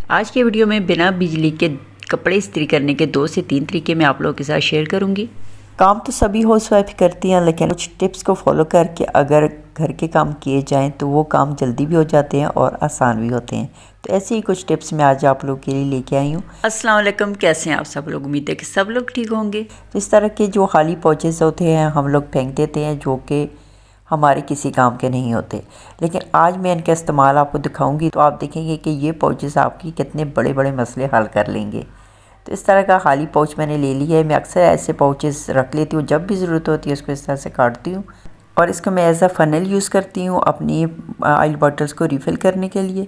आज के वीडियो में बिना बिजली के कपड़े इस्त्री करने के 2 से 3 तरीके मैं आप लोगों के साथ शेयर करूंगी। काम तो सभी हाउसवाइफ करती हैं, लेकिन कुछ टिप्स को फॉलो करके अगर घर के काम किए जाएं तो वो काम जल्दी भी हो जाते हैं और आसान भी होते हैं। तो ऐसे ही कुछ टिप्स मैं आज आप लोगों के लिए लेके आई हूँ। अस्सलाम वालेकुम, कैसे हैं आप सब लोग? उम्मीद है कि सब लोग ठीक होंगे। तो इस तरह के जो खाली पाउचेस होते हैं हम लोग फेंक देते हैं, जो कि हमारे किसी काम के नहीं होते। लेकिन आज मैं इनका इस्तेमाल आपको दिखाऊंगी तो आप देखेंगे कि ये पाउचेस आपकी कितने बड़े बड़े मसले हल कर लेंगे। तो इस तरह का खाली पाउच मैंने ले लिया है। मैं अक्सर ऐसे पाउचेस रख लेती हूँ, जब भी ज़रूरत होती है उसको इस तरह से काटती हूँ और इसको मैं एज अ फ़नल यूज़ करती हूँ अपनी ऑयल बॉटल्स को रिफ़िल करने के लिए।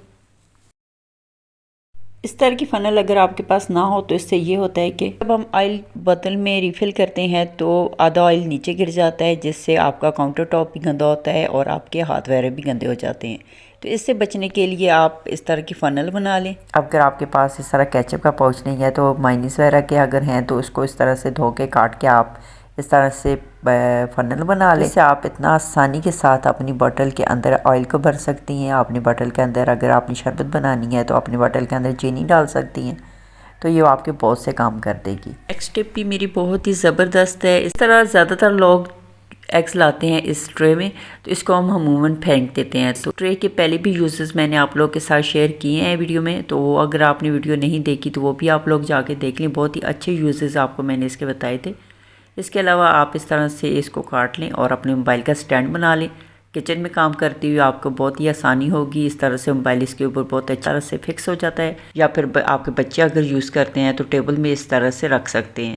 इस तरह की फ़नल अगर आपके पास ना हो तो इससे ये होता है कि जब हम ऑयल बोतल में रिफ़िल करते हैं तो आधा ऑयल नीचे गिर जाता है, जिससे आपका काउंटर टॉप भी गंदा होता है और आपके हाथ वगैरह भी गंदे हो जाते हैं। तो इससे बचने के लिए आप इस तरह की फ़नल बना लें। अगर आपके पास इस तरह केचप का पाउच नहीं है तो माइनीस वगैरह के अगर हैं तो उसको इस तरह से धो के काट के आप इस तरह से फ़नल बना लें। इससे आप इतना आसानी के साथ अपनी बोतल के अंदर ऑयल को भर सकती हैं। अपनी बोतल के अंदर अगर आपने शरबत बनानी है तो अपनी बोतल के अंदर चीनी डाल सकती हैं, तो ये आपके बहुत से काम कर देगी। नेक्स्ट टिप भी मेरी बहुत ही ज़बरदस्त है। इस तरह ज़्यादातर लोग एग्स लाते हैं इस ट्रे में, तो इसको हम अमूमन फेंक देते हैं। तो ट्रे के पहले भी यूजेस मैंने आप लोगों के साथ शेयर किए हैं वीडियो में, तो अगर आपने वीडियो नहीं देखी तो वो भी आप लोग जाके देख लें। बहुत ही अच्छे यूजेस आपको मैंने इसके बताए थे। इसके अलावा आप इस तरह से इसको काट लें और अपने मोबाइल का स्टैंड बना लें। किचन में काम करते हुए आपको बहुत ही आसानी होगी। इस तरह से मोबाइल इसके ऊपर बहुत अच्छी तरह से फिक्स हो जाता है, या फिर आपके बच्चे अगर यूज़ करते हैं तो टेबल में इस तरह से रख सकते हैं।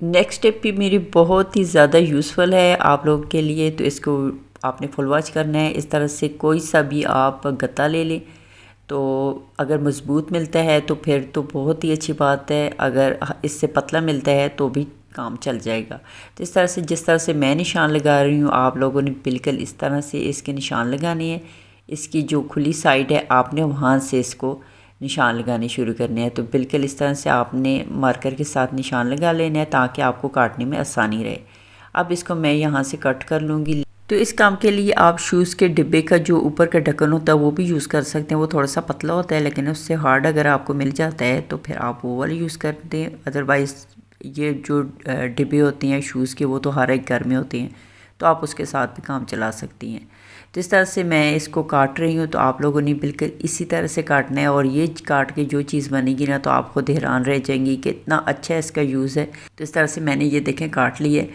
नेक्स्ट टिप भी मेरी बहुत ही ज़्यादा यूज़फुल है आप लोगों के लिए, तो इसको आपने फुल वॉच करना है। इस तरह से कोई सा भी आप गत्ता ले लें, तो अगर मज़बूत मिलता है तो फिर तो बहुत ही अच्छी बात है, अगर इससे पतला मिलता है तो भी काम चल जाएगा। तो इस तरह से जिस तरह से मैं निशान लगा रही हूँ आप लोगों ने बिल्कुल इस तरह से इसके निशान लगाने हैं। इसकी जो खुली साइड है आपने वहाँ से इसको निशान लगाने शुरू करने हैं। तो बिल्कुल इस तरह से आपने मार्कर के साथ निशान लगा लेना है ताकि आपको काटने में आसानी रहे। अब इसको मैं यहाँ से कट कर लूँगी। तो इस काम के लिए आप शूज़ के डिब्बे का जो ऊपर का ढक्कन होता है वो भी यूज़ कर सकते हैं। वो थोड़ा सा पतला होता है, लेकिन उससे हार्ड अगर आपको मिल जाता है तो फिर आप वो वाला यूज़ कर दें। अदरवाइज़ ये जो डिब्बे होते हैं शूज़ के वो तो हर एक घर में होते हैं, तो आप उसके साथ भी काम चला सकती हैं। तो इस तरह से मैं इसको काट रही हूँ, तो आप लोगों ने बिल्कुल इसी तरह से काटना है और ये काट के जो चीज़ बनेगी ना तो आप खुद हैरान रह जाएंगी कि इतना अच्छा इसका यूज़ है। तो इस तरह से मैंने ये देखें काट ली है।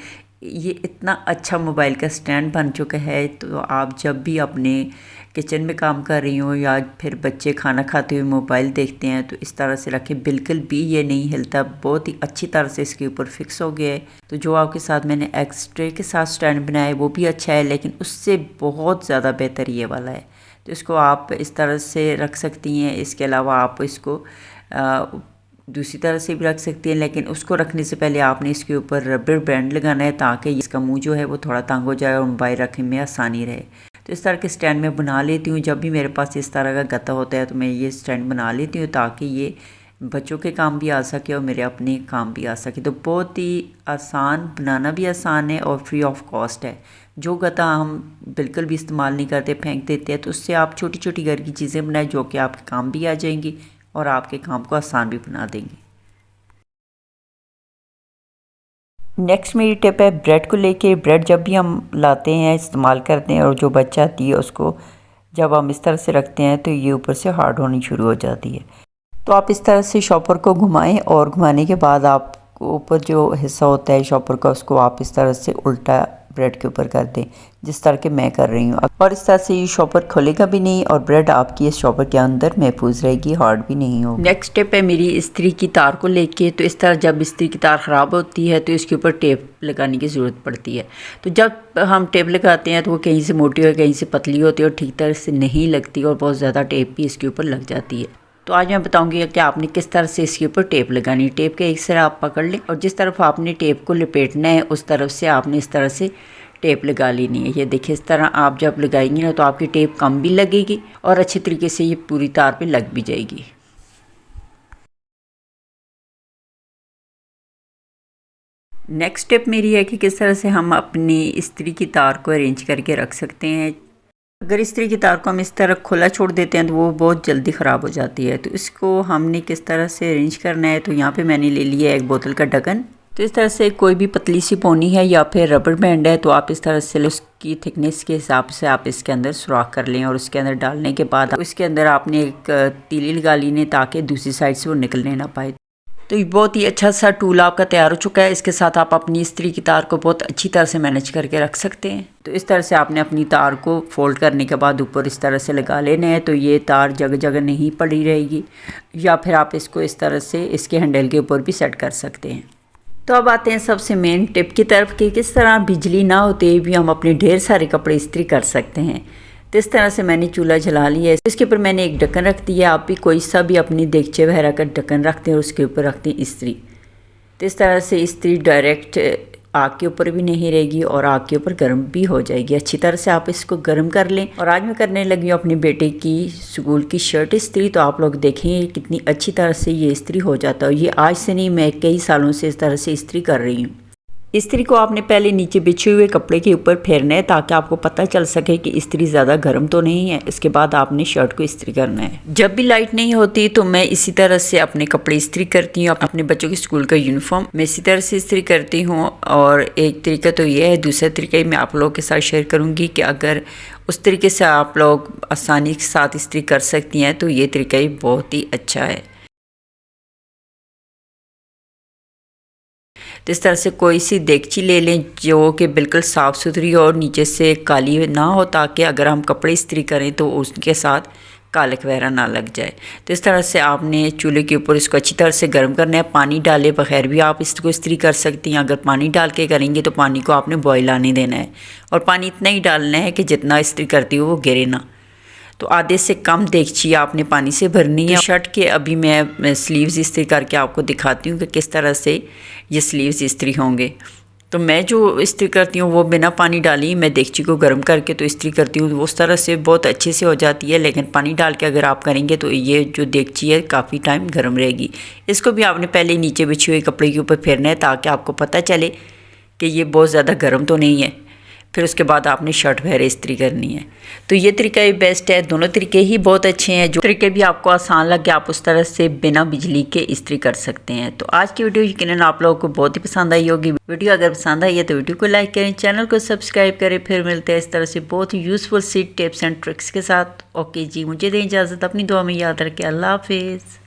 ये इतना अच्छा मोबाइल का स्टैंड बन चुका है, तो आप जब भी अपने किचन में काम कर रही हो या फिर बच्चे खाना खाते हुए मोबाइल देखते हैं तो इस तरह से रखें, बिल्कुल भी ये नहीं हिलता। बहुत ही अच्छी तरह से इसके ऊपर फिक्स हो गया है। तो जो आपके साथ मैंने एक्स्ट्रे के साथ स्टैंड बनाया है वो भी अच्छा है, लेकिन उससे बहुत ज़्यादा बेहतर ये वाला है। तो इसको आप इस तरह से रख सकती हैं। इसके अलावा आप इसको दूसरी तरह से भी रख सकती हैं, लेकिन उसको रखने से पहले आपने इसके ऊपर रबर बैंड लगाना है ताकि इसका मुंह जो है वो थोड़ा तंग हो जाए और मोबाइल रखने में आसानी रहे। तो इस तरह के स्टैंड मैं बना लेती हूँ। जब भी मेरे पास इस तरह का गत्ता होता है तो मैं ये स्टैंड बना लेती हूँ ताकि ये बच्चों के काम भी आ सके और मेरे अपने काम भी आ सके। तो बहुत ही आसान, बनाना भी आसान है और फ्री ऑफ कॉस्ट है। जो गत्ता हम बिल्कुल भी इस्तेमाल नहीं करते, फेंक देते हैं, तो उससे आप छोटी छोटी घर की चीज़ें बनाएं जो कि आपके काम भी आ जाएंगी और आपके काम को आसान भी बना देंगे। नेक्स्ट मेरी टिप है ब्रेड को लेके। ब्रेड जब भी हम लाते हैं, इस्तेमाल करते हैं और जो बच जाती है उसको जब हम इस तरह से रखते हैं तो ये ऊपर से हार्ड होनी शुरू हो जाती है। तो आप इस तरह से शॉपर को घुमाएं और घुमाने के बाद आपको ऊपर जो हिस्सा होता है शॉपर का उसको आप इस तरह से उल्टा ब्रेड के ऊपर कर दें, जिस तरह के मैं कर रही हूँ। और इस तरह से ये शॉपर खुलेगा भी नहीं और ब्रेड आपकी इस शॉपर के अंदर महफूज रहेगी, हार्ड भी नहीं होगी। नेक्स्ट स्टेप है मेरी इस्त्री की तार को लेके। तो इस तरह जब इस्त्री की तार ख़राब होती है तो इसके ऊपर टेप लगाने की ज़रूरत पड़ती है। तो जब हम टेप लगाते हैं तो वो कहीं से मोटी और कहीं से पतली होती है और ठीक तरह से नहीं लगती और बहुत ज़्यादा टेप भी इसके ऊपर लग जाती है। तो आज मैं बताऊंगी कि आपने किस तरह से इसके ऊपर टेप लगानी है। टेप के एक सिरा आप पकड़ लें और जिस तरफ आपने टेप को लपेटना है उस तरफ से आपने इस तरह से टेप लगा लेनी है। ये देखिए इस तरह आप जब लगाएंगे ना तो आपकी टेप कम भी लगेगी और अच्छी तरीके से ये पूरी तार पे लग भी जाएगी। नेक्स्ट स्टेप मेरी है कि किस तरह से हम अपनी इस्त्री की तार को अरेंज करके रख सकते हैं। अगर इस्त्री की तार को हम इस तरह खुला छोड़ देते हैं तो वो बहुत जल्दी ख़राब हो जाती है। तो इसको हमने किस तरह से अरेंज करना है, तो यहाँ पे मैंने ले लिया एक बोतल का ढक्कन। तो इस तरह से कोई भी पतली सी पोनी है या फिर रबर बैंड है, तो आप इस तरह से उसकी थिकनेस के हिसाब से आप इसके अंदर सुराख कर लें और उसके अंदर डालने के बाद इसके अंदर आपने एक तीली लगा ली है ताकि दूसरी साइड से वो निकलने ना पाए। तो ये बहुत ही अच्छा सा टूल आपका तैयार हो चुका है। इसके साथ आप अपनी इस्त्री की तार को बहुत अच्छी तरह से मैनेज करके रख सकते हैं। तो इस तरह से आपने अपनी तार को फोल्ड करने के बाद ऊपर इस तरह से लगा लेना है, तो ये तार जगह जगह नहीं पड़ी रहेगी, या फिर आप इसको इस तरह से इसके हैंडल के ऊपर भी सेट कर सकते हैं। तो अब आते हैं सबसे मेन टिप की तरफ कि किस तरह बिजली ना होते हुए भी हम अपने ढेर सारे कपड़े इस्त्री कर सकते हैं। तो इस तरह से मैंने चूल्हा जला लिया है, इसके ऊपर मैंने एक ढक्कन रख दिया। आप भी कोई सा भी अपनी देगचे वगैरह का ढक्कन रखते हैं और उसके ऊपर रखते हैं इस्त्री। तो इस तरह से इस्त्री डायरेक्ट आग के ऊपर भी नहीं रहेगी और आग के ऊपर गर्म भी हो जाएगी। अच्छी तरह से आप इसको गर्म कर लें। और आज मैं करने लगी हूँ अपने बेटे की स्कूल की शर्ट इस्त्री। तो आप लोग देखें कितनी अच्छी तरह से ये इस्त्री हो जाता है। ये आज से नहीं, मैं कई सालों से इस तरह से इस्त्री कर रही हूँ। इस्त्री को आपने पहले नीचे बिछे हुए कपड़े के ऊपर फेरना है ताकि आपको पता चल सके कि इस्त्री ज़्यादा गर्म तो नहीं है। इसके बाद आपने शर्ट को इस्त्री करना है। जब भी लाइट नहीं होती तो मैं इसी तरह से अपने कपड़े इस्त्री करती हूँ। अपने बच्चों के स्कूल का यूनिफॉर्म मैं इसी तरह से इस्त्री करती हूँ। और एक तरीका तो ये है, दूसरा तरीका मैं आप लोगों के साथ शेयर करूँगी कि अगर उस तरीके से आप लोग आसानी के साथ इस्त्री कर सकती हैं तो ये तरीका ही बहुत ही अच्छा है। तो इस तरह से कोई सी देगची ले लें जो कि बिल्कुल साफ़ सुथरी हो और नीचे से काली ना हो, ताकि अगर हम कपड़े इस्त्री करें तो उसके साथ कालक वगैरह ना लग जाए। तो इस तरह से आपने चूल्हे के ऊपर इसको अच्छी तरह से गर्म करना है। पानी डाले बगैर भी आप इसको इस्त्री कर सकती हैं। अगर पानी डाल के करेंगे तो पानी को आपने बॉयल आने देना है और पानी इतना ही डालना है कि जितना इस्त्री करती हो वो गिरे ना। तो आधे से कम देगची आपने पानी से भरनी है। शर्ट के अभी मैं स्लीव्स इस्त्री करके आपको दिखाती हूँ कि किस तरह से ये स्लीव्स इस्त्री होंगे। तो मैं जो इस्त्री करती हूँ वो बिना पानी डाली मैं देगची को गर्म करके तो इस्त्री करती हूँ, उस तरह से बहुत अच्छे से हो जाती है। लेकिन पानी डाल के अगर आप करेंगे तो ये जो देगची है काफ़ी टाइम गर्म रहेगी। इसको भी आपने पहले नीचे बिछे हुए कपड़े के ऊपर फेरना है ताकि आपको पता चले कि ये बहुत ज़्यादा गर्म तो नहीं है। फिर उसके बाद आपने शर्ट वगैरह इस्त्री करनी है। तो ये तरीका ही बेस्ट है। दोनों तरीके ही बहुत अच्छे हैं। जो तरीके भी आपको आसान लगे आप उस तरह से बिना बिजली के इस्त्री कर सकते हैं। तो आज की वीडियो यकीनन आप लोगों को बहुत ही पसंद आई होगी। वीडियो अगर पसंद आई है तो वीडियो को लाइक करें, चैनल को सब्सक्राइब करें। फिर मिलते हैं इस तरह से बहुत ही यूज़फुल सी टिप्स एंड ट्रिक्स के साथ। ओके जी, मुझे दें इजाज़त। अपनी दुआ में याद रखें। अल्लाह हाफिज़।